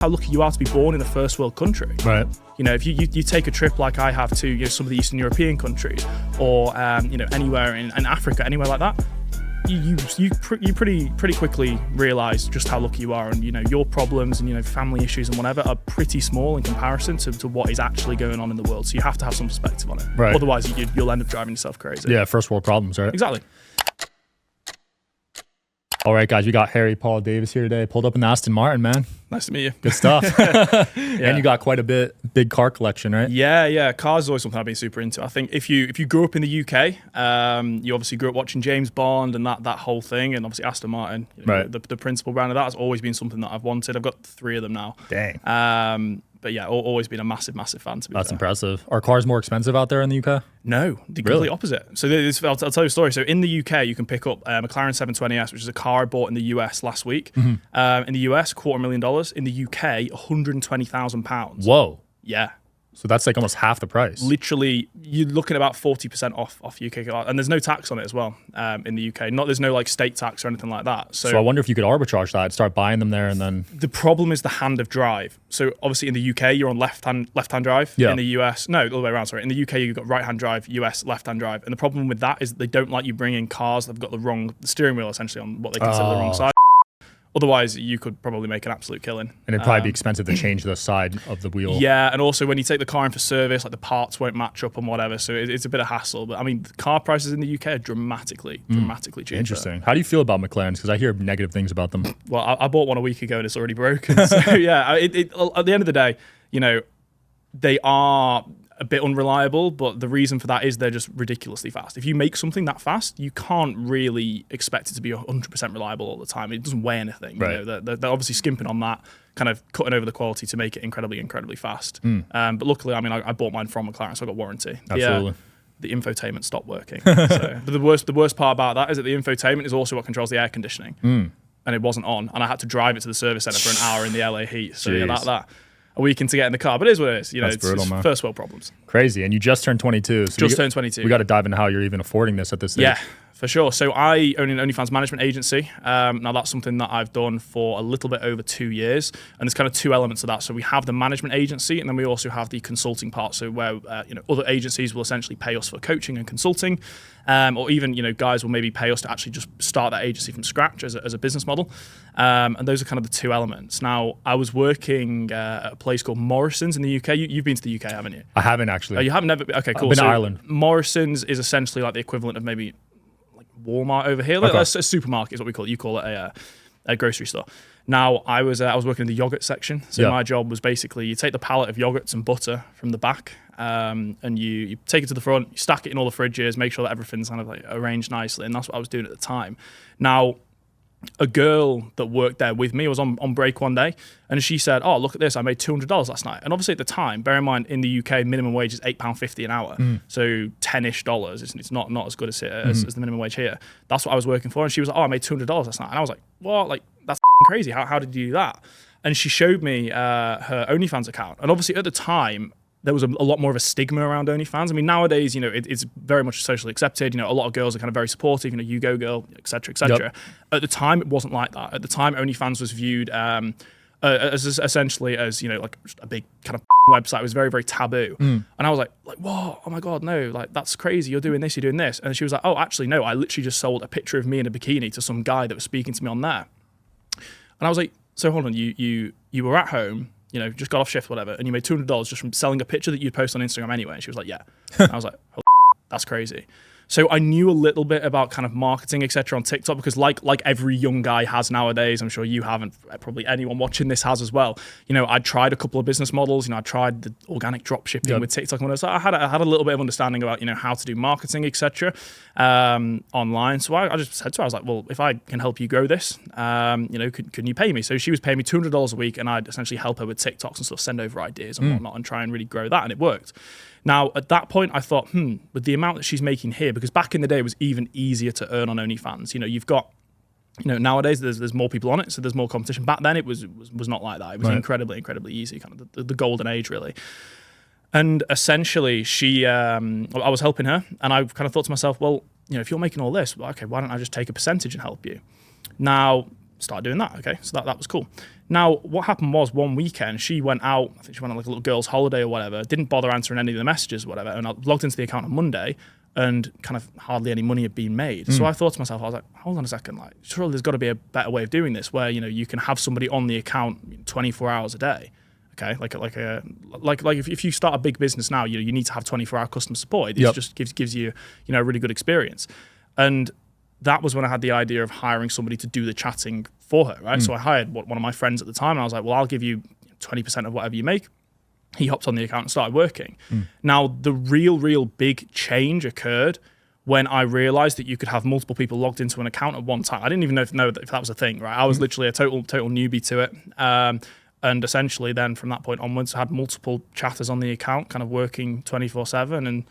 how lucky you are to be born in a first world country. Right. You know, if you take a trip like I have to, you know, some of the Eastern European countries, or you know, anywhere in Africa, anywhere like that, you pretty quickly realize just how lucky you are, and you know, your problems and, you know, family issues and whatever are pretty small in comparison to what is actually going on in the world. So you have to have some perspective on it. Right. Otherwise you'll end up driving yourself crazy. Yeah, first world problems, right? Exactly. All right, guys, we got Harry Paul Davis here today. Pulled up an Aston Martin, man. Nice to meet you. Good stuff. Yeah. And you got quite a big car collection, right? Yeah. Cars is always something I've been super into. I think if you grew up in the UK, you obviously grew up watching James Bond and that whole thing, and obviously Aston Martin, you know, right. the principal brand of that has always been something that I've wanted. I've got 3 of them now. Dang. But yeah, always been a massive fan, to be fair. That's impressive. Are cars more expensive out there in the UK? No, the complete opposite. So I'll tell you a story. So in the UK, you can pick up a McLaren 720S, which is a car I bought in the US last week. Mm-hmm. In the US, $250,000. In the UK, £120,000. Whoa. Yeah. So that's like almost half the price. Literally, you're looking at about 40% off UK car, and there's no tax on it as well in the UK. There's no like state tax or anything like that. So I wonder if you could arbitrage that, start buying them there, and then. The problem is the hand of drive. So obviously in the UK you're on left-hand drive. Yeah. In the US, no, all the way around. Sorry, in the UK you've got right-hand drive, US left-hand drive, and the problem with that is that they don't like you bring in cars that've got the steering wheel essentially on what they consider the wrong side. Otherwise, you could probably make an absolute killing. And it'd probably be expensive to change the side of the wheel. Yeah, and also when you take the car in for service, like the parts won't match up and whatever, so it's a bit of hassle. But I mean, car prices in the UK are dramatically cheaper. Interesting. How do you feel about McLarens? Because I hear negative things about them. Well, I bought one a week ago and it's already broken. So yeah, at the end of the day, you know, they are a bit unreliable, but the reason for that is they're just ridiculously fast. If you make something that fast, you can't really expect it to be 100% reliable all the time. It doesn't weigh anything. Right. You know, they're obviously skimping on that, kind of cutting over the quality to make it incredibly fast. But luckily, I mean, I bought mine from McLaren, so I got warranty. Absolutely. The infotainment stopped working. But the worst part about that is that the infotainment is also what controls the air conditioning, and it wasn't on, and I had to drive it to the service center for an hour in the LA heat. So yeah, that. A week into getting the car, but it is what it is. You know, it's brutal, man. First world problems. Crazy, and you just turned 22. So turned 22. We got to dive into how you're even affording this at this stage. Yeah, for sure. So I own an OnlyFans management agency. Now that's something that I've done for a little bit over 2 years, and there's kind of 2 elements of that. So we have the management agency, and then we also have the consulting part. So where you know, other agencies will essentially pay us for coaching and consulting, or even, you know, guys will maybe pay us to actually just start that agency from scratch as a business model. And those are kind of the 2 elements. Now, I was working at a place called Morrison's in the UK. You've been to the UK, haven't you? I haven't actually. Oh, you haven't never been? Okay, cool. I've been to Ireland. Morrison's is essentially like the equivalent of maybe like Walmart over here. Like a supermarket is what we call it. You call it a grocery store. Now, I was working in the yogurt section. So my job was basically you take the pallet of yogurts and butter from the back, and you take it to the front, you stack it in all the fridges, make sure that everything's kind of like arranged nicely. And that's what I was doing at the time. Now, a girl that worked there with me was on break one day, and she said, "Oh, look at this! I made $200 last night." And obviously, at the time, bear in mind, in the UK, minimum wage is £8.50 an hour, so $10-ish. It's not as good as the minimum wage here. That's what I was working for, and she was like, "Oh, I made $200 last night," and I was like, "What? Like that's crazy! How did you do that?" And she showed me her OnlyFans account, and obviously at the time, there was a lot more of a stigma around OnlyFans. I mean, nowadays, you know, it's very much socially accepted. You know, a lot of girls are kind of very supportive. You know, you go girl, etc., etc. Yep. At the time, it wasn't like that. At the time, OnlyFans was viewed as essentially as, you know, like just a big kind of website. It was very, very taboo. And I was like, whoa, oh my God, no, like that's crazy. You're doing this, you're doing this. And she was like, oh, actually, no, I literally just sold a picture of me in a bikini to some guy that was speaking to me on there. And I was like, so hold on, you were at home, you know, just got off shift, whatever, and you made $200 just from selling a picture that you'd post on Instagram anyway. And she was like, yeah. And I was like, oh, that's crazy. So I knew a little bit about kind of marketing, etc. on TikTok, because like every young guy has nowadays, I'm sure you haven't, probably anyone watching this has as well. You know, I tried a couple of business models. You know, I tried the organic drop shipping with TikTok. And so I had a little bit of understanding about, you know, how to do marketing, etc. online. So I just said to her, I was like, well, if I can help you grow this, you know, can you pay me? So she was paying me $200 a week, and I'd essentially help her with TikToks and sort of send over ideas and whatnot and try and really grow that. And it worked. Now, at that point, I thought, with the amount that she's making here, because back in the day, it was even easier to earn on OnlyFans. You know, you've got, you know, nowadays there's more people on it, so there's more competition. Back then, it was not like that. It was incredibly easy, kind of the golden age, really. And essentially, I was helping her, and I kind of thought to myself, well, you know, if you're making all this, well, okay, why don't I just take a percentage and help you? Now, started doing that. Okay, so that was cool. Now, what happened was one weekend, she went out, I think she went on like a little girl's holiday or whatever, didn't bother answering any of the messages or whatever, and I logged into the account on Monday, and kind of hardly any money had been made. So I thought to myself, I was like, hold on a second, like, surely there's got to be a better way of doing this where, you can have somebody on the account 24 hours a day. Okay, like if you start a big business now, you need to have 24-hour customer support. It just gives you, a really good experience. And that was when I had the idea of hiring somebody to do the chatting for her, right? So I hired one of my friends at the time, and I was like, well, I'll give you 20% of whatever you make. He hopped on the account and started working. Now, the real big change occurred when I realized that you could have multiple people logged into an account at one time. I didn't even know if that was a thing, right? I was literally a total newbie to it. And essentially then from that point onwards, I had multiple chatters on the account kind of working 24/7 and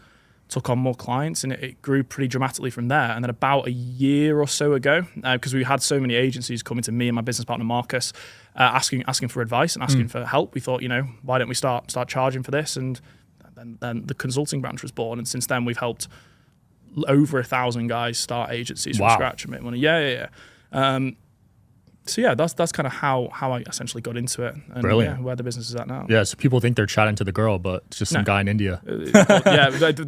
took on more clients, and it grew pretty dramatically from there. And then about a year or so ago, because we had so many agencies coming to me and my business partner Marcus, asking for advice and asking for help, we thought, why don't we start charging for this? And then the consulting branch was born, and since then we've helped over 1,000 guys start agencies from scratch and make money. Yeah. So yeah, that's kind of how I essentially got into it, and where the business is at now. Yeah, so people think they're chatting to the girl, but it's just some guy in India.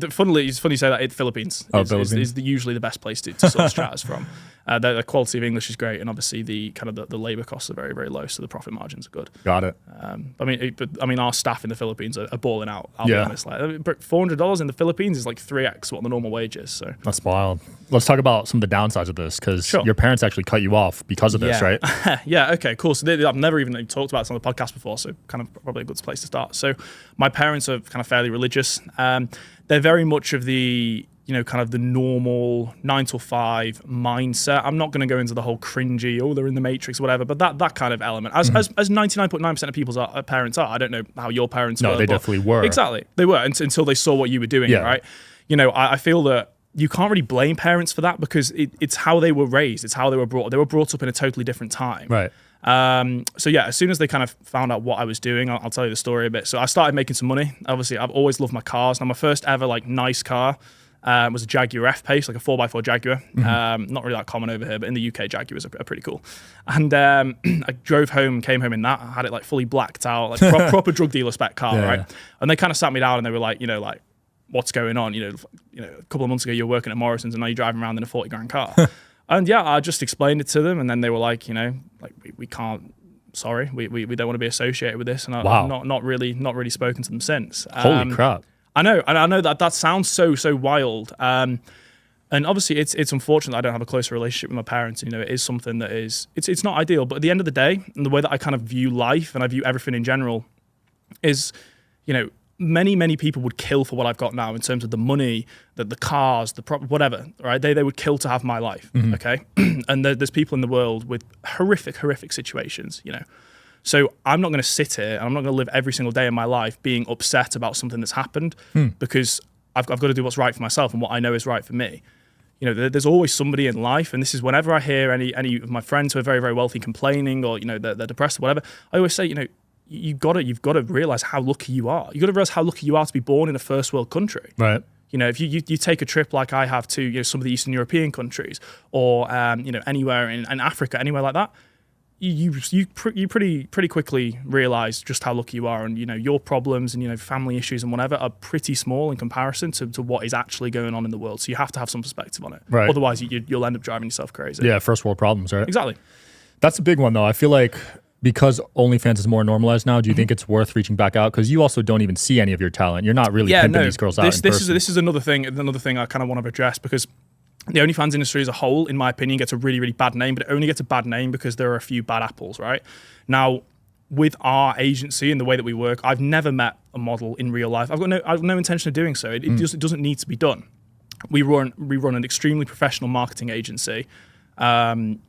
Funnily, it's funny you say that. The Philippines is usually the best place to source chatters from. The quality of English is great, and obviously the kind of the labor costs are very, very low, so the profit margins are good. Got it. I mean, our staff in the Philippines are balling out. I'll be honest. Like $400 in the Philippines is like 3x what the normal wage is. So that's wild. Let's talk about some of the downsides of this, because your parents actually cut you off because of this, right? Yeah. Okay. Cool. So I've never even talked about this on the podcast before, so kind of probably a good place to start. So my parents are kind of fairly religious. They're very much of the kind of the normal 9 to 5 mindset. I'm not going to go into the whole cringy, they're in the Matrix, or whatever, but that kind of element, as 99.9% of people's parents are. I don't know how your parents were. No, they definitely were. Exactly. They were until they saw what you were doing, right? I feel that you can't really blame parents for that, because it's how they were raised. It's how they were brought up. They were brought up in a totally different time. Right. So yeah, as soon as they kind of found out what I was doing, I'll tell you the story a bit. So I started making some money. Obviously, I've always loved my cars. Now, my first ever nice car was a Jaguar F-Pace, like a 4x4 Jaguar. Not really that common over here, but in the UK, Jaguars are pretty cool. And I came home in that. I had it fully blacked out, proper drug dealer spec car, right? Yeah. And they kind of sat me down and they were like, what's going on? A couple of months ago you were working at Morrison's and now you're driving around in a 40 grand car. And yeah, I just explained it to them, and then they were like, we can't. Sorry, we don't want to be associated with this, and I've not really spoken to them since. Holy crap! I know, and I know that sounds so wild. And obviously, it's unfortunate that I don't have a closer relationship with my parents. It is something that is it's not ideal. But at the end of the day, and the way that I kind of view life and I view everything in general, is many people would kill for what I've got now in terms of the money, the cars, whatever, right? They would kill to have my life, okay? And there's people in the world with horrific situations, So I'm not going to sit here and I'm not going to live every single day of my life being upset about something that's happened, because I've got to do what's right for myself and what I know is right for me. There's always somebody in life, and this is whenever I hear any of my friends who are very, very wealthy complaining, or they're depressed or whatever, I always say, you've got to realize how lucky you are. You've got to realize how lucky you are to be born in a first world country. Right. If you take a trip like I have to some of the Eastern European countries, or anywhere in Africa, anywhere like that, you pretty quickly realize just how lucky you are, and your problems and family issues and whatever are pretty small in comparison to what is actually going on in the world. So you have to have some perspective on it. Right. Otherwise, you'll end up driving yourself crazy. Yeah, first world problems, right? Exactly. That's a big one, though. I feel like, because OnlyFans is more normalized now, do you think it's worth reaching back out? Because you also don't even see any of your talent. You're not really pimping these girls out in person. This is another thing I kind of want to address, because the OnlyFans industry as a whole, in my opinion, gets a really, really bad name, but it only gets a bad name because there are a few bad apples, right? Now, with our agency and the way that we work, I've never met a model in real life. I've no intention of doing so. It doesn't need to be done. We run an extremely professional marketing agency, and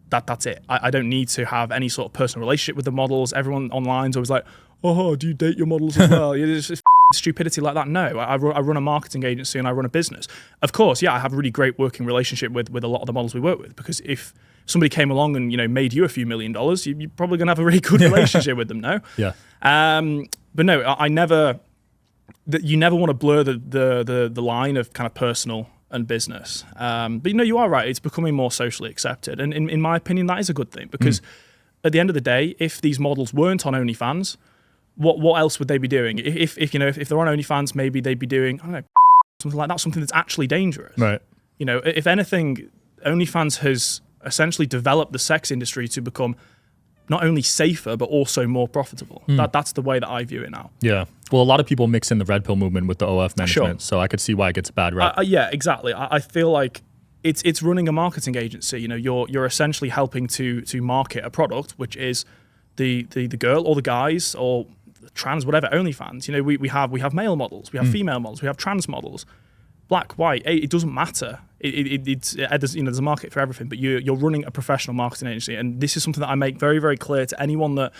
that's it. I don't need to have any sort of personal relationship with the models. Everyone online is always like, oh, do you date your models as well? It's just stupidity like that. No, I run a marketing agency and I run a business. Of course, yeah, I have a really great working relationship with a lot of the models we work with, because if somebody came along and made you a few $1 million, you're probably going to have a really good relationship with them, no? Yeah. But no, I never... You never want to blur the line of kind of personal and business. But you are right. It's becoming more socially accepted. And in my opinion, that is a good thing because at the end of the day, if these models weren't on OnlyFans, what else would they be doing? If they're on OnlyFans, maybe they'd be doing, I don't know, something like that, something that's actually dangerous. Right. If anything, OnlyFans has essentially developed the sex industry to become not only safer, but also more profitable. That's the way that I view it now. Yeah. Well, a lot of people mix in the red pill movement with the OF management, so I could see why it gets a bad rep. Yeah, exactly. I feel like it's running a marketing agency. You're essentially helping to market a product, which is the girl or the guys or trans, whatever, OnlyFans. We have male models, we have female models, we have trans models. Black, white, it doesn't matter. There's a market for everything, but you're running a professional marketing agency, and this is something that I make very, very clear to anyone that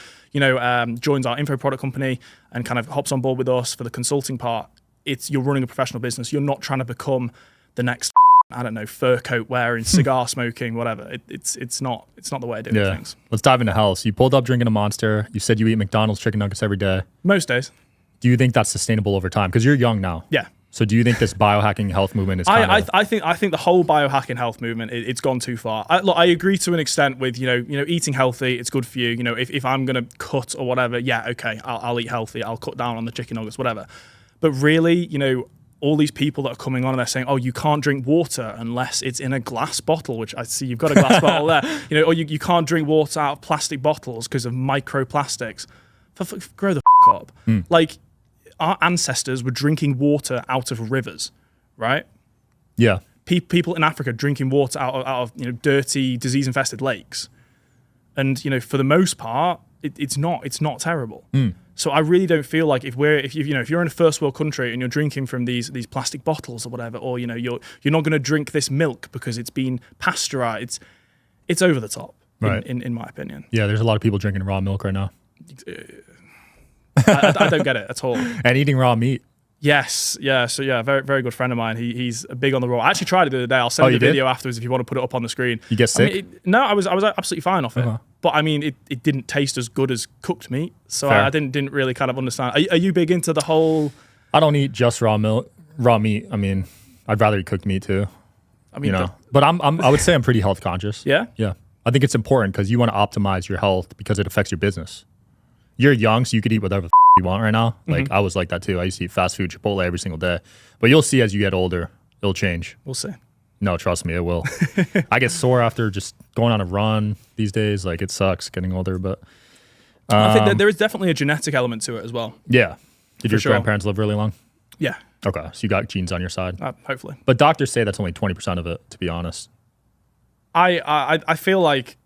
joins our info product company and kind of hops on board with us for the consulting part. You're running a professional business. You're not trying to become the next, I don't know, fur coat wearing, cigar smoking, whatever. It's not the way of doing things. Let's dive into health. So you pulled up drinking a Monster. You said you eat McDonald's chicken nuggets every day. Most days. Do you think that's sustainable over time? Because you're young now. Yeah. So do you think this biohacking health movement is I think the whole biohacking health movement, it's gone too far. I agree to an extent with, eating healthy, it's good for you. If I'm going to cut or whatever, yeah, okay, I'll eat healthy. I'll cut down on the chicken nuggets, whatever. But really, all these people that are coming on and they're saying, oh, you can't drink water unless it's in a glass bottle, which I see you've got a glass bottle there. Or you can't drink water out of plastic bottles because of microplastics. Grow the up. Like, our ancestors were drinking water out of rivers, right? Yeah. People in Africa drinking water out of dirty, disease-infested lakes, and for the most part, it's not terrible. So I really don't feel like if you're in a first world country and you're drinking from these plastic bottles or whatever, or you're not going to drink this milk because it's been pasteurized, it's over the top, right? In my opinion. Yeah, there's a lot of people drinking raw milk right now. I don't get it at all. And eating raw meat. Yes, yeah. So yeah, very, very good friend of mine. He's big on the raw. I actually tried it the other day. I'll send you the video afterwards if you want to put it up on the screen. You get sick? No, I was absolutely fine off it. But I mean, it didn't taste as good as cooked meat. So I didn't really kind of understand. Are you big into the whole? I don't eat just raw meat. I mean, I'd rather eat cooked meat too. I mean, but I would say I'm pretty health conscious. Yeah, yeah. I think it's important because you want to optimize your health because it affects your business. You're young, so you could eat whatever you want right now. Like I was like that too. I used to eat fast food, Chipotle every single day. But you'll see as you get older, it'll change. We'll see. No, trust me, it will. I get sore after just going on a run these days. Like it sucks getting older, but I think that there is definitely a genetic element to it as well. Yeah. Did your grandparents live really long? Yeah. Okay, so you got genes on your side. Hopefully. But doctors say that's only 20% of it, to be honest. I feel like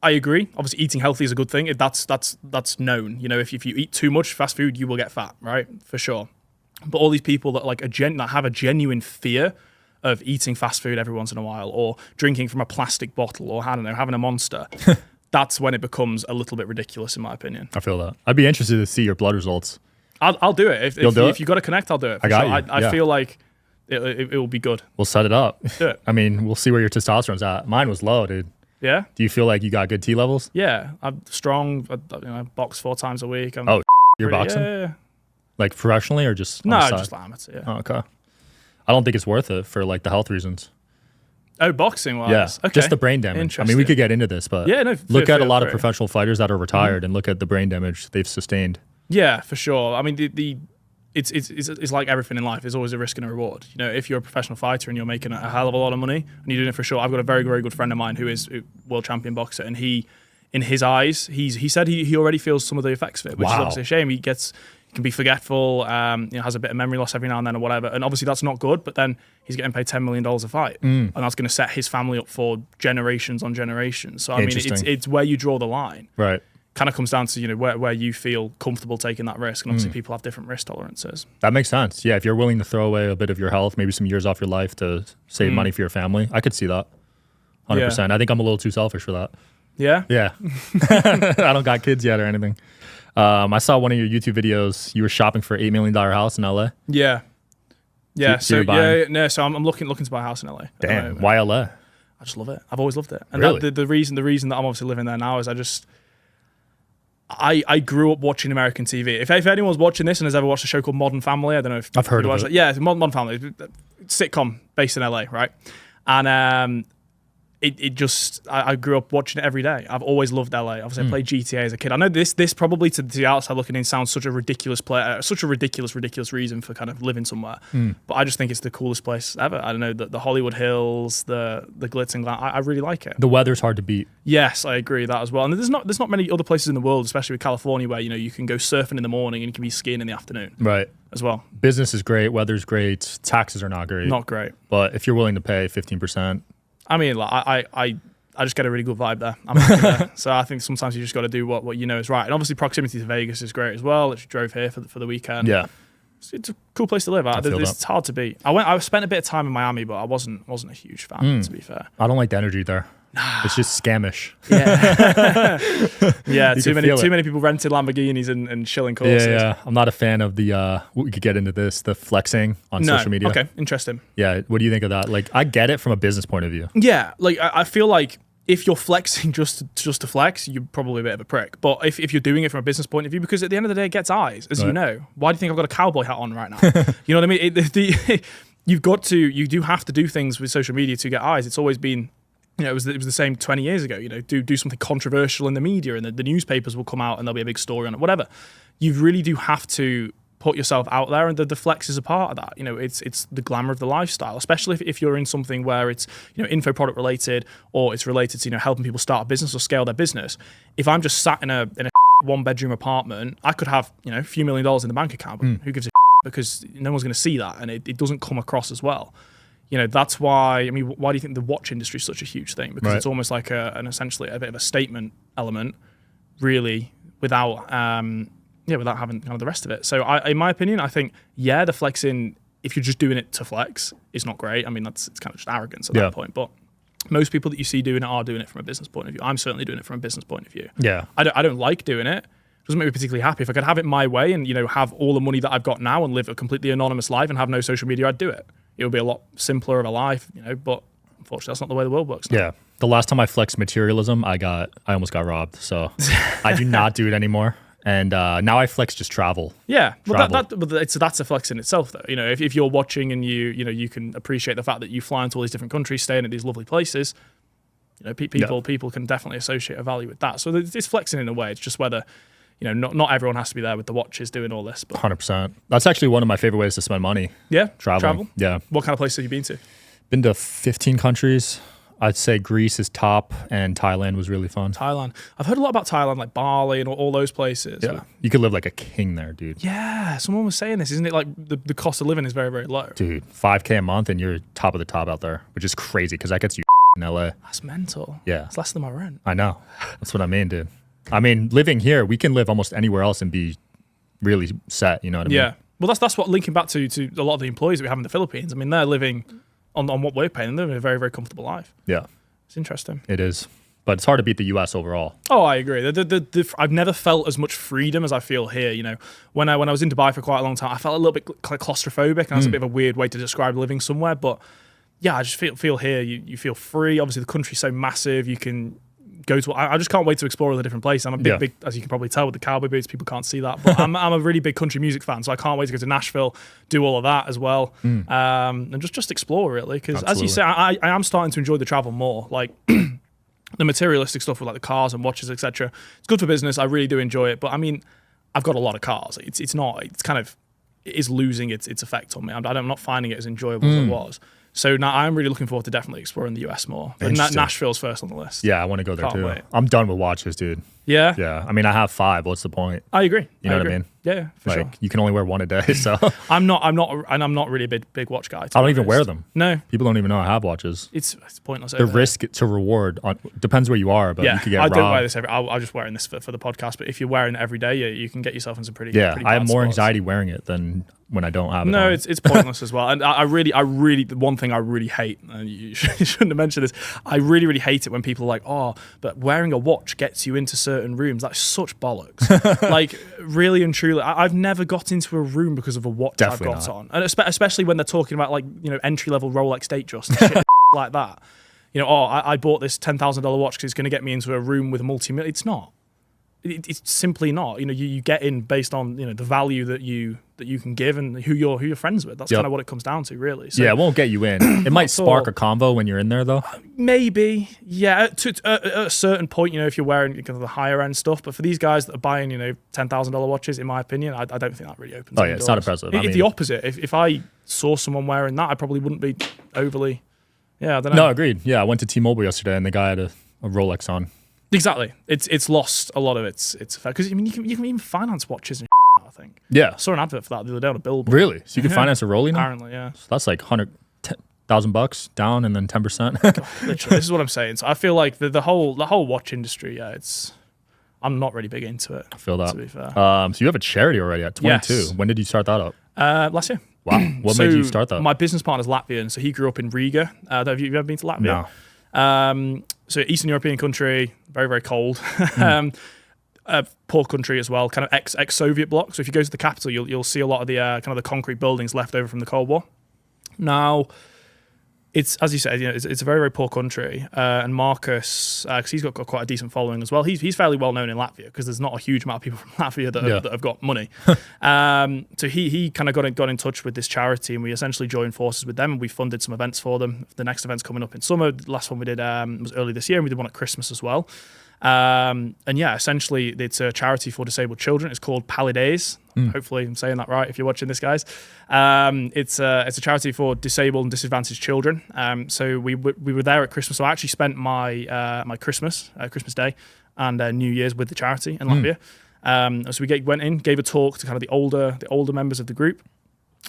I agree. Obviously, eating healthy is a good thing. That's known. If you eat too much fast food, you will get fat, right? For sure. But all these people that that have a genuine fear of eating fast food every once in a while, or drinking from a plastic bottle, or I don't know, having a Monster, that's when it becomes a little bit ridiculous, in my opinion. I feel that. I'd be interested to see your blood results. I'll do it. If you got to connect, I'll do it. I got you. I feel like it will be good. We'll set it up. Do it. I mean, we'll see where your testosterone's at. Mine was low, dude. Yeah. Do you feel like you got good T levels? Yeah, I'm strong. I box 4 times a week. You're boxing? Yeah. Like professionally or just no, just amateur. Yeah. Oh, okay. I don't think it's worth it for like the health reasons. Oh, boxing wise. Yeah, okay. just the brain damage. I mean, we could get into this, but look at a lot of professional fighters that are retired and look at the brain damage they've sustained. Yeah, for sure. I mean, it's like everything in life. There's always a risk and a reward. If you're a professional fighter and you're making a hell of a lot of money and you're doing it for sure. I've got a very, very good friend of mine who is a world champion boxer, and he, in his eyes, he said he already feels some of the effects of it, which is obviously a shame. He can be forgetful, has a bit of memory loss every now and then or whatever. And obviously that's not good, but then he's getting paid $10 million a fight. And that's going to set his family up for generations on generations. So, I mean, it's where you draw the line. Right. Kind of comes down to, where you feel comfortable taking that risk. And obviously people have different risk tolerances. That makes sense. Yeah, if you're willing to throw away a bit of your health, maybe some years off your life to save money for your family, I could see that. 100%. I think I'm a little too selfish for that. Yeah? Yeah. I don't got kids yet or anything. I saw one of your YouTube videos. You were shopping for $8 million house in LA. Yeah. Yeah. So I'm looking to buy a house in LA. Damn. Why LA? I just love it. I've always loved it. And really? the reason that I'm obviously living there now is I grew up watching American TV. If anyone's watching this and has ever watched a show called Modern Family, I don't know if I've heard of it. Yeah, it's Modern Family. sitcom based in LA, right? And I grew up watching it every day. I've always loved LA. Obviously, I played GTA as a kid. I know this probably to the outside looking in sounds such a ridiculous ridiculous reason for kind of living somewhere. But I just think it's the coolest place ever. I don't know, the Hollywood Hills, the glitz and glam. I really like it. The weather's hard to beat. Yes, I agree that as well. And there's not many other places in the world, especially with California, where you can go surfing in the morning and you can be skiing in the afternoon. Right. As well. Business is great. Weather's great. Taxes are not great. Not great. But if you're willing to pay 15%. I mean, like, I just get a really good vibe there. I'm happy there. So I think sometimes you just got to do what you know is right. And obviously proximity to Vegas is great as well. I drove here for the weekend. Yeah. It's a cool place to live. It's hard to beat. I spent a bit of time in Miami, but I wasn't a huge fan, to be fair. I don't like the energy there. It's just scamish. Yeah. Yeah, too many people rented Lamborghinis and chilling courses. Yeah. I'm not a fan of the we could get into this, the flexing on social media. Okay, interesting. Yeah. What do you think of that? Like, I get it from a business point of view. Yeah, like I feel like if you're flexing just to flex, you're probably a bit of a prick. But if you're doing it from a business point of view, because at the end of the day, it gets eyes, as you know. Why do you think I've got a cowboy hat on right now? You know what I mean? You do have to do things with social media to get eyes. It's always been, it was the same 20 years ago. Do something controversial in the media, and the newspapers will come out and there'll be a big story on it. Whatever. You really do have to put yourself out there, and the flex is a part of that. It's the glamour of the lifestyle, especially if you're in something where it's info product related, or it's related to helping people start a business or scale their business. If I'm just sat in a 1-bedroom apartment, I could have a few $1 million in the bank account, but who gives a because no one's going to see that, and it doesn't come across as well. That's why, why do you think the watch industry is such a huge thing? Because it's almost like essentially a bit of a statement element, really, without having kind of the rest of it. So in my opinion, I think, the flexing, if you're just doing it to flex, is not great. It's kind of just arrogance at that point. But most people that you see doing it are doing it from a business point of view. I'm certainly doing it from a business point of view. Yeah. I don't like doing it. It doesn't make me particularly happy. If I could have it my way and, have all the money that I've got now and live a completely anonymous life and have no social media, I'd do it. It would be a lot simpler of a life, but unfortunately that's not the way the world works now. Yeah. The last time I flexed materialism, I almost got robbed. So I do not do it anymore. And now I flex just travel. Yeah, well, that's a flex in itself, though. If you're watching and you can appreciate the fact that you fly into all these different countries, staying at these lovely places, people can definitely associate a value with that. So it's flexing in a way. It's just whether not everyone has to be there with the watches doing all this. But 100%. That's actually one of my favorite ways to spend money. Yeah, travel. Yeah. What kind of places have you been to? Been to 15 countries. I'd say Greece is top, and Thailand was really fun. Thailand. I've heard a lot about Thailand, like Bali and all those places. Yeah. You could live like a king there, dude. Yeah. Someone was saying this. Isn't it like the cost of living is very, very low? Dude, $5,000 a month and you're top of the top out there, which is crazy because that gets you in LA. That's mental. Yeah. It's less than my rent. I know. That's what I mean, dude. Living here, we can live almost anywhere else and be really set, you know what I mean? Yeah. Well, that's what linking back to a lot of the employees that we have in the Philippines. They're living on what we're paying. They're living a very, very comfortable life. Yeah. It's interesting. It is. But it's hard to beat the US overall. Oh, I agree. I've never felt as much freedom as I feel here. When I was in Dubai for quite a long time, I felt a little bit claustrophobic, and that's a bit of a weird way to describe living somewhere. But yeah, I just feel here, you feel free. Obviously, the country's so massive. You can go to. I just can't wait to explore all the different places. I'm a big, as you can probably tell with the cowboy boots. People can't see that, but I'm a really big country music fan, so I can't wait to go to Nashville, do all of that as well, and just explore really. Because as you say, I am starting to enjoy the travel more. Like the materialistic stuff with like the cars and watches, etc. It's good for business. I really do enjoy it, but I've got a lot of cars. It is losing its effect on me. I'm not finding it as enjoyable as it was. So now I'm really looking forward to definitely exploring the US more. But Nashville's first on the list. Yeah, I want to go there too. Wait. I'm done with watches, dude. Yeah? Yeah. I have 5. What's the point? I agree. You know what I mean? Yeah, for sure. You can only wear one a day, so. I'm not really a big watch guy. I don't even wear them. No. People don't even know I have watches. It's pointless. The risk to reward depends where you are, but you could get robbed. I don't wear this I'm just wearing this for the podcast, but if you're wearing it every day, you can get yourself in some pretty I have more spots. anxiety wearing it than when I don't have it. No, it's pointless as well. And I really, the one thing I really hate, and you shouldn't have mentioned this, I really, really hate it when people are like, oh, but wearing a watch gets you into certain rooms. That's such bollocks. Like, really and truly, I've never got into a room because of a watch Definitely I've got not. on. And especially when they're talking about like, entry-level Rolex Datejust and shit like that. I bought this $10,000 watch because it's going to get me into a room with a multi-million. It's not. it's simply not. You get in based on the value that you can give and who you're friends with. That's kind of what it comes down to, really. So, yeah, it won't get you in. It might spark a convo when you're in there, though. Maybe, yeah. At a certain point, if you're wearing kind of the higher end stuff. But for these guys that are buying, $10,000 watches, in my opinion, I don't think that really opens. Oh yeah, it's not impressive. It's the opposite. If I saw someone wearing that, I probably wouldn't be overly. Yeah, I don't know. No, agreed. Yeah, I went to T-Mobile yesterday, and the guy had a Rolex on. Exactly. It's lost a lot of its effect because you can even finance watches and I think. Yeah. I saw an advert for that the other day on a billboard. Really? So you can finance a Rollie now? Apparently, yeah. So that's like $100,000 down and then 10%. Literally, this is what I'm saying. So I feel like the whole watch industry, I'm not really big into it. I feel that. To be fair. So you have a charity already at 22. Yes. When did you start that up? Last year. Wow. What made you start that? My business partner's Latvian, so he grew up in Riga. Have you ever been to Latvia? No. So Eastern European country, very, very cold. Poor country as well, kind of ex-Soviet bloc. So if you go to the capital, you'll see a lot of the kind of the concrete buildings left over from the Cold War. Now, it's, as you said, it's a very, very poor country. And Marcus, because he's got quite a decent following as well, he's fairly well known in Latvia because there's not a huge amount of people from Latvia that have got money. So he kind of got in touch with this charity, and we essentially joined forces with them, and we funded some events for them. The next event's coming up in summer. The last one we did was early this year, and we did one at Christmas as well. And yeah, essentially it's a charity for disabled children. It's called Palidays. Hopefully I'm saying that right if you're watching this, guys. It's a charity for disabled and disadvantaged children. So we were there at Christmas. So I actually spent my Christmas Day and New Year's with the charity in Latvia. So we went in, gave a talk to kind of the older members of the group,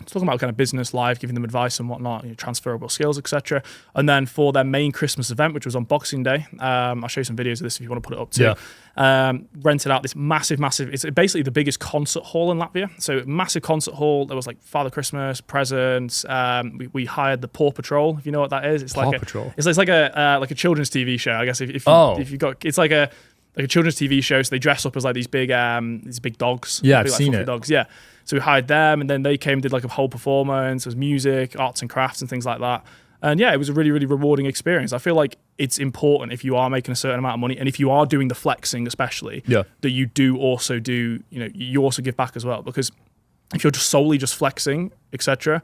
talking about kind of business life, giving them advice and whatnot, transferable skills, etc. And then for their main Christmas event, which was on Boxing Day, I'll show you some videos of this if you want to put it up too. Yeah. Rented out this massive, it's basically the biggest concert hall in Latvia. So massive concert hall. There was like Father Christmas, presents. We hired the Paw Patrol, if you know what that is. It's Paw like Patrol. It's like a children's TV show, I guess. If you got, it's like a children's TV show. So they dress up as like these big dogs. Yeah, I've seen it. Dogs, yeah. So we hired them, and then they came and did like a whole performance. There was music, arts and crafts, and things like that. And yeah, it was a really, really rewarding experience. I feel like it's important if you are making a certain amount of money, and if you are doing the flexing, especially, that you do also do, you also give back as well. Because if you're just solely flexing, etc.,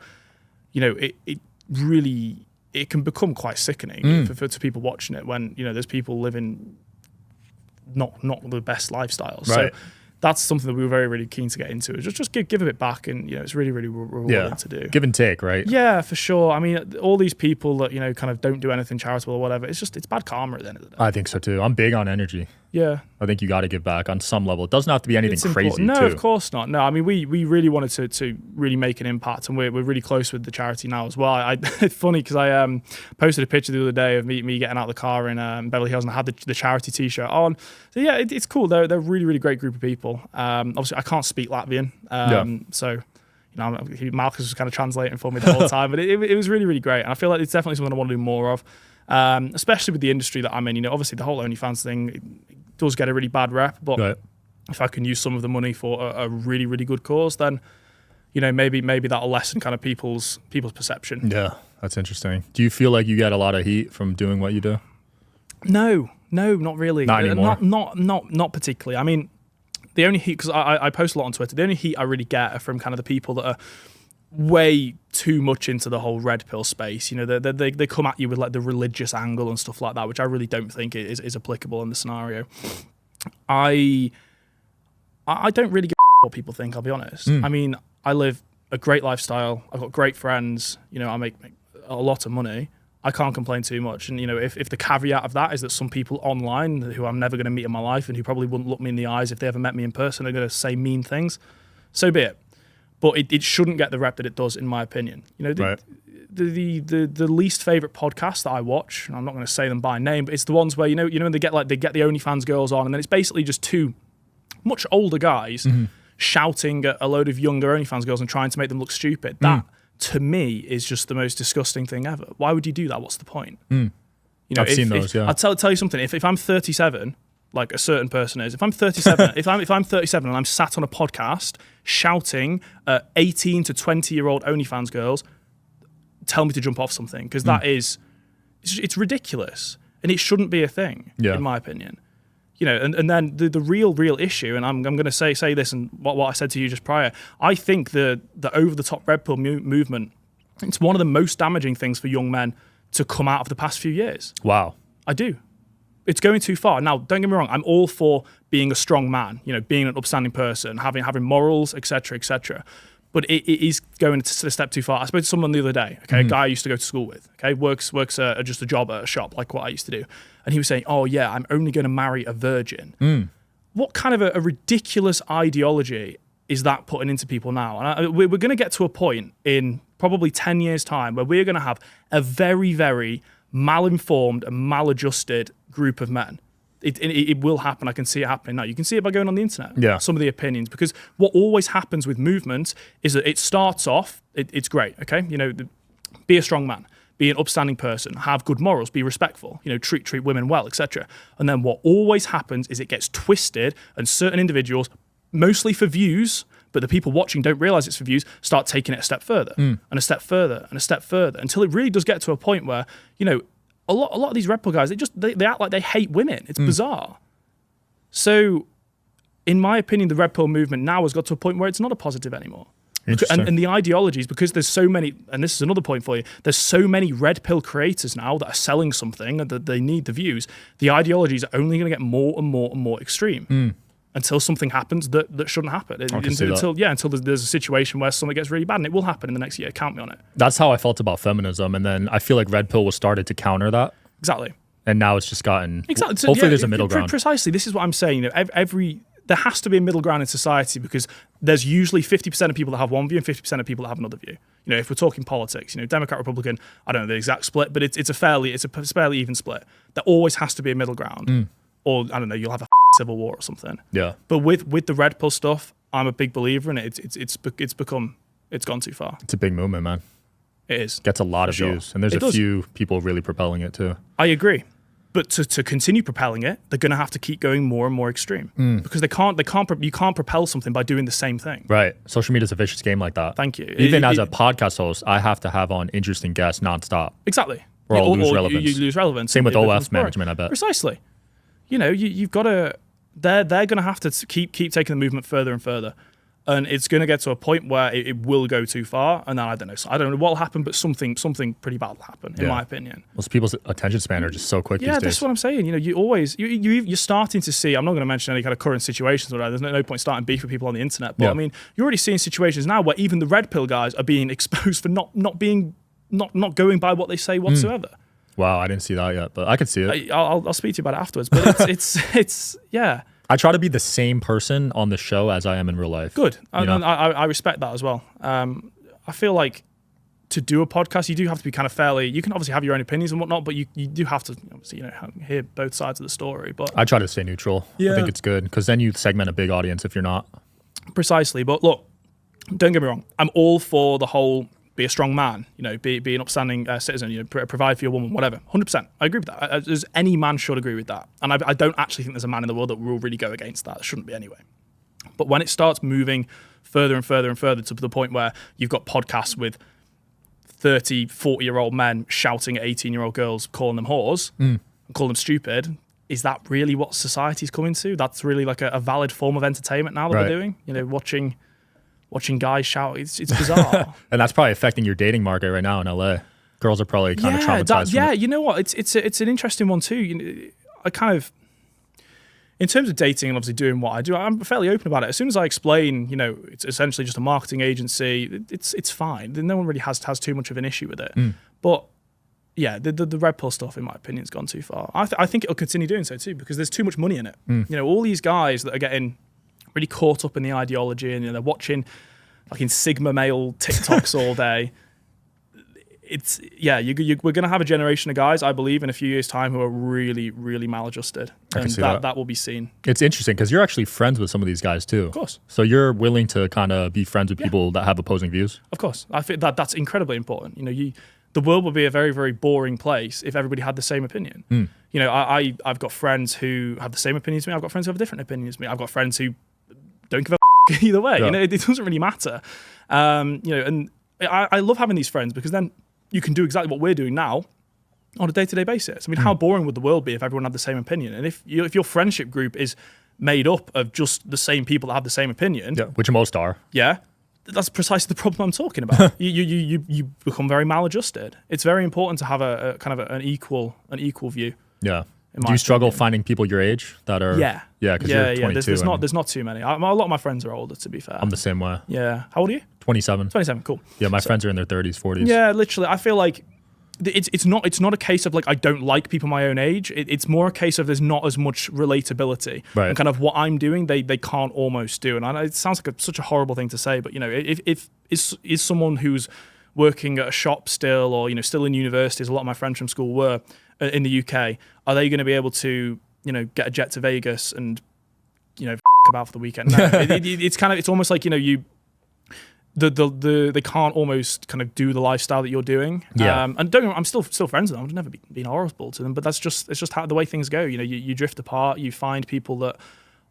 it really can become quite sickening to people watching it when there's people living not the best lifestyles. Right. So that's something that we were very, really keen to get into. Just give a bit back, and it's really, really rewarding to do. Give and take, right? Yeah, for sure. I mean, all these people that kind of don't do anything charitable or whatever, it's bad karma at the end of the day. I think so too. I'm big on energy. Yeah, I think you got to give back on some level. It doesn't have to be anything crazy. No, too. Of course not. No, I mean we really wanted to really make an impact, and we're really close with the charity now as well. It's funny because I posted a picture the other day of me getting out of the car in Beverly Hills, and I had the charity T-shirt on. So yeah, it's cool. They're a really, really great group of people. Obviously, I can't speak Latvian, so Marcus was kind of translating for me the whole time, but it was really, really great, and I feel like it's definitely something I want to do more of. Especially with the industry that I'm in, obviously the whole OnlyFans thing it does get a really bad rep, but if I can use some of the money for a really, really good cause, then maybe that'll lessen kind of people's perception. Yeah, that's interesting. Do you feel like you get a lot of heat from doing what you do? No, not really. Not anymore. Not particularly. I mean, the only heat, because I post a lot on Twitter, the only heat I really get are from kind of the people that are way too much into the whole red pill space. They come at you with like the religious angle and stuff like that, which I really don't think is applicable in the scenario. I don't really give a what people think, I'll be honest. I mean, I live a great lifestyle. I've got great friends. I make a lot of money. I can't complain too much. And, if the caveat of that is that some people online who I'm never going to meet in my life and who probably wouldn't look me in the eyes if they ever met me in person are going to say mean things, so be it. But it shouldn't get the rep that it does, in my opinion. The least favorite podcast that I watch, and I'm not going to say them by name, but it's the ones where when they get the OnlyFans girls on, and then it's basically just two much older guys shouting at a load of younger OnlyFans girls and trying to make them look stupid. That to me is just the most disgusting thing ever. Why would you do that? What's the point? I've seen those. Yeah, I'll tell you something. If I'm 37. Like a certain person is. If I'm 37, if I'm 37 and I'm sat on a podcast shouting at 18 to 20-year-old OnlyFans girls, tell me to jump off something, because that is, it's ridiculous, and it shouldn't be a thing, in my opinion. You know, and then the real issue, and I'm going to say this, and what I said to you just prior, I think the over the top red pill movement, it's one of the most damaging things for young men to come out of the past few years. Wow. I do. It's going too far. Now, don't get me wrong. I'm all for being a strong man, you know, being an upstanding person, having morals, etc., etc. But it is going a step too far. I spoke to someone the other day, okay, a guy I used to go to school with, okay, works just a job at a shop like what I used to do. And he was saying, oh yeah, I'm only going to marry a virgin. What kind of a ridiculous ideology is that putting into people now? And we're going to get to a point in probably 10 years' time where we're going to have a very, very malinformed and maladjusted group of men. It will happen. I can see it happening now. You can see it by going on the internet. Yeah. Some of the opinions, because what always happens with movements is that it starts off, it's great, okay? You know, be a strong man, be an upstanding person, have good morals, be respectful, you know, treat women well, etc. And then what always happens is it gets twisted, and certain individuals, mostly for views, but the people watching don't realize it's for views, start taking it a step further and a step further and a step further until it really does get to a point where, you know, a lot of these red pill guys, they act like they hate women. It's bizarre. So, in my opinion, the red pill movement now has got to a point where it's not a positive anymore. And the ideologies, because there's so many, and this is another point for you, there's so many red pill creators now that are selling something and that they need the views. The ideologies are only going to get more and more and more extreme until something happens that shouldn't happen. Until there's a situation where something gets really bad, and it will happen in the next year. Count me on it. That's how I felt about feminism, and then I feel like red pill was started to counter that. Exactly. And now it's just gotten. Exactly. So, hopefully, there's a middle ground. Precisely. This is what I'm saying. You know, there has to be a middle ground in society, because there's usually 50% of people that have one view and 50% of people that have another view. You know, if we're talking politics, you know, Democrat, Republican, I don't know the exact split, but it's a fairly even split. There always has to be a middle ground, or I don't know, you'll have a civil war or something. Yeah. But with the red pill stuff, I'm a big believer in it. It's gone too far. It's a big movement, man. It is. Gets a lot of views, and there's a few people really propelling it too. I agree. But to continue propelling it, they're going to have to keep going more and more extreme, because you can't propel something by doing the same thing. Right. Social media is a vicious game like that. Thank you. Even as a podcast host, I have to have on interesting guests nonstop. Exactly. Or I'll lose relevance. You lose relevance. Same with OF management, I bet. Precisely. You know, you've got to. They're going to have to keep taking the movement further and further. And it's going to get to a point where it will go too far, and then I don't know what will happen, but something pretty bad will happen, in my opinion. Most people's attention span are just so quick these days. Yeah, that's what I'm saying. You know, you're starting to see. I'm not going to mention any kind of current situations or whatever. There's no point starting beef with people on the internet. But I mean, you're already seeing situations now where even the red pill guys are being exposed for not going by what they say whatsoever. Wow, I didn't see that yet, but I could see it. I'll speak to you about it afterwards. But it's yeah. I try to be the same person on the show as I am in real life. Good. I respect that as well. I feel like to do a podcast, you do have to be kind of fairly. You can obviously have your own opinions and whatnot, but you do have to obviously, you know, hear both sides of the story. But I try to stay neutral. I think it's good, because then you segment a big audience if you're not. Precisely. But look, don't get me wrong. I'm all for the whole be a strong man, you know, be an upstanding citizen, you know, provide for your woman, whatever. 100%. I agree with that. As any man should agree with that. And I don't actually think there's a man in the world that will really go against that. There shouldn't be anyway. But when it starts moving further and further and further to the point where you've got podcasts with 30, 40-year-old men shouting at 18-year-old girls, calling them whores and calling them stupid, is that really what society's coming to? That's really like a valid form of entertainment now that we're doing? You know, watching guys shout, it's bizarre. And that's probably affecting your dating market right now in LA. Girls are probably kind of traumatized. You know what? It's an interesting one too. You know, I kind of, in terms of dating and obviously doing what I do, I'm fairly open about it. As soon as I explain, you know, it's essentially just a marketing agency, it's fine. No one really has too much of an issue with it. But yeah, the red pill stuff, in my opinion, has gone too far. I think it'll continue doing so too, because there's too much money in it. You know, all these guys that are getting really caught up in the ideology, and you know, they're watching fucking Sigma male TikToks all day. We're going to have a generation of guys, I believe, in a few years' time who are really, really maladjusted, and that will be seen. It's interesting because you're actually friends with some of these guys too. Of course. So you're willing to kind of be friends with people that have opposing views. Of course, I think that's incredibly important. You know, the world would be a very, very boring place if everybody had the same opinion. You know, I've got friends who have the same opinions as me. I've got friends who have different opinions as me. I've got friends who don't give a either way. You know, it doesn't really matter. You know, and I love having these friends, because then you can do exactly what we're doing now, on a day-to-day basis. I mean, how boring would the world be if everyone had the same opinion? And if your friendship group is made up of just the same people that have the same opinion, which most are, that's precisely the problem I'm talking about. you become very maladjusted. It's very important to have a kind of an equal view. Yeah. Do you struggle finding people your age that are? Yeah. Because you're 22. There's not too many. A lot of my friends are older, to be fair. I'm the same way. Yeah. How old are you? 27. 27. Cool. Yeah, my friends are in their 30s, 40s. Yeah, literally. I feel like it's not a case of like I don't like people my own age. It's more a case of there's not as much relatability. Right. And kind of what I'm doing, they can't almost do. And I know it sounds like such a horrible thing to say, but if is someone who's working at a shop still, or still in university, as a lot of my friends from school were in the UK, are they going to be able to get a jet to Vegas and about for the weekend? No, it's almost like they can't almost kind of do the lifestyle that you're doing. And I'm still friends with them. I've never been horrible to them, but it's just how the way things go. You drift apart. You find people that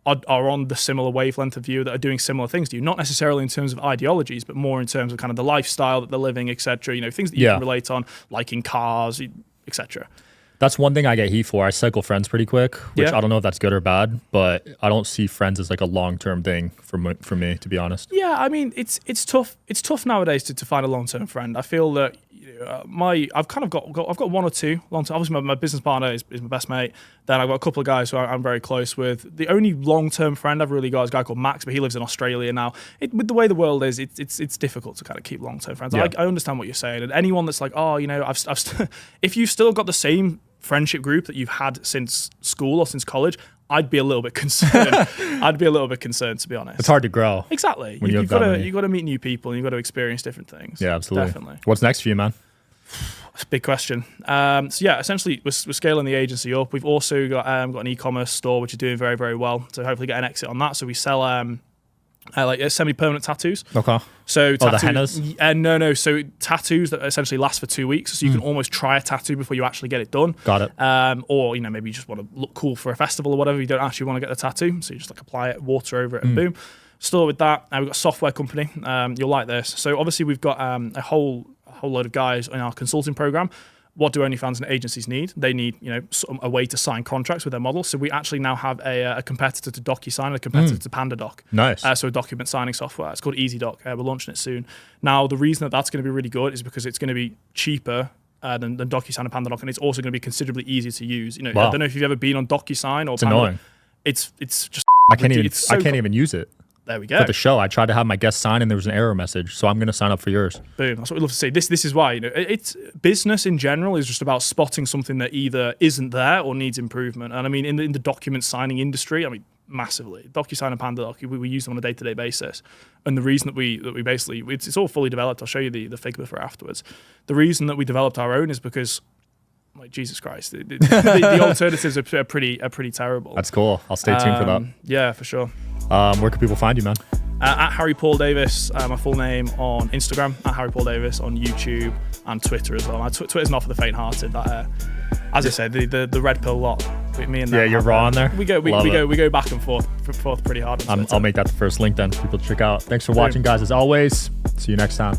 are on the similar wavelength of you, that are doing similar things to you, not necessarily in terms of ideologies, but more in terms of kind of the lifestyle that they're living, etc. Things that you can relate on, liking cars, etc. That's one thing I get heat for. I cycle friends pretty quick, which I don't know if that's good or bad, but I don't see friends as like a long-term thing for me, to be honest. Yeah, I mean, it's tough. It's tough nowadays to find a long-term friend. I feel that I've got one or two long-term. Obviously, my business partner is my best mate. Then I've got a couple of guys who I'm very close with. The only long-term friend I've really got is a guy called Max, but he lives in Australia now. With the way the world is, it's difficult to kind of keep long-term friends. I understand what you're saying, and anyone that's like, if you've still got the same friendship group that you've had since school or since college, I'd be a little bit concerned. To be honest. It's hard to grow. Exactly. You've got to meet new people, and you've got to experience different things. Yeah, absolutely. Definitely. What's next for you, man? It's a big question. Essentially, we're scaling the agency up. We've also got an e-commerce store which is doing very, very well. So hopefully get an exit on that. So we sell like semi-permanent tattoos. Okay. So the hennas? No. So tattoos that essentially last for 2 weeks. So you can almost try a tattoo before you actually get it done. Got it. Or maybe you just want to look cool for a festival or whatever. You don't actually want to get the tattoo, so you just like apply it, water over it, and boom. Store with that. We've got a software company. You'll like this. So obviously we've got a whole load of guys in our consulting program. What do OnlyFans and agencies need? They need, a way to sign contracts with their models. So we actually now have a competitor to DocuSign and a competitor to PandaDoc. Nice. So a document signing software. It's called EasyDoc. We're launching it soon. Now, the reason that's going to be really good is because it's going to be cheaper than DocuSign and PandaDoc, and it's also going to be considerably easier to use. I don't know if you've ever been on DocuSign or it's annoying. It's just I can't even use it. There we go. For the show, I tried to have my guest sign and there was an error message, so I'm going to sign up for yours. Boom. That's what we love to see. This is why it's business in general is just about spotting something that either isn't there or needs improvement. And I mean, in the document signing industry, I mean, massively. DocuSign and PandaDoc, we use them on a day-to-day basis. And the reason that we basically, it's all fully developed. I'll show you the Figma for afterwards. The reason that we developed our own is because, like, Jesus Christ, the alternatives are pretty terrible. That's cool. I'll stay tuned for that. Yeah, for sure. Where can people find you, man? At Harry Paul Davis, my full name on Instagram, at Harry Paul Davis on YouTube and Twitter as well. My Twitter's not for the faint-hearted. As I said, the red pill lot. Me and yeah, you're raw on there. We go back and forth pretty hard. I'll make that the first link then for people to check out. Thanks for watching, guys. As always, see you next time.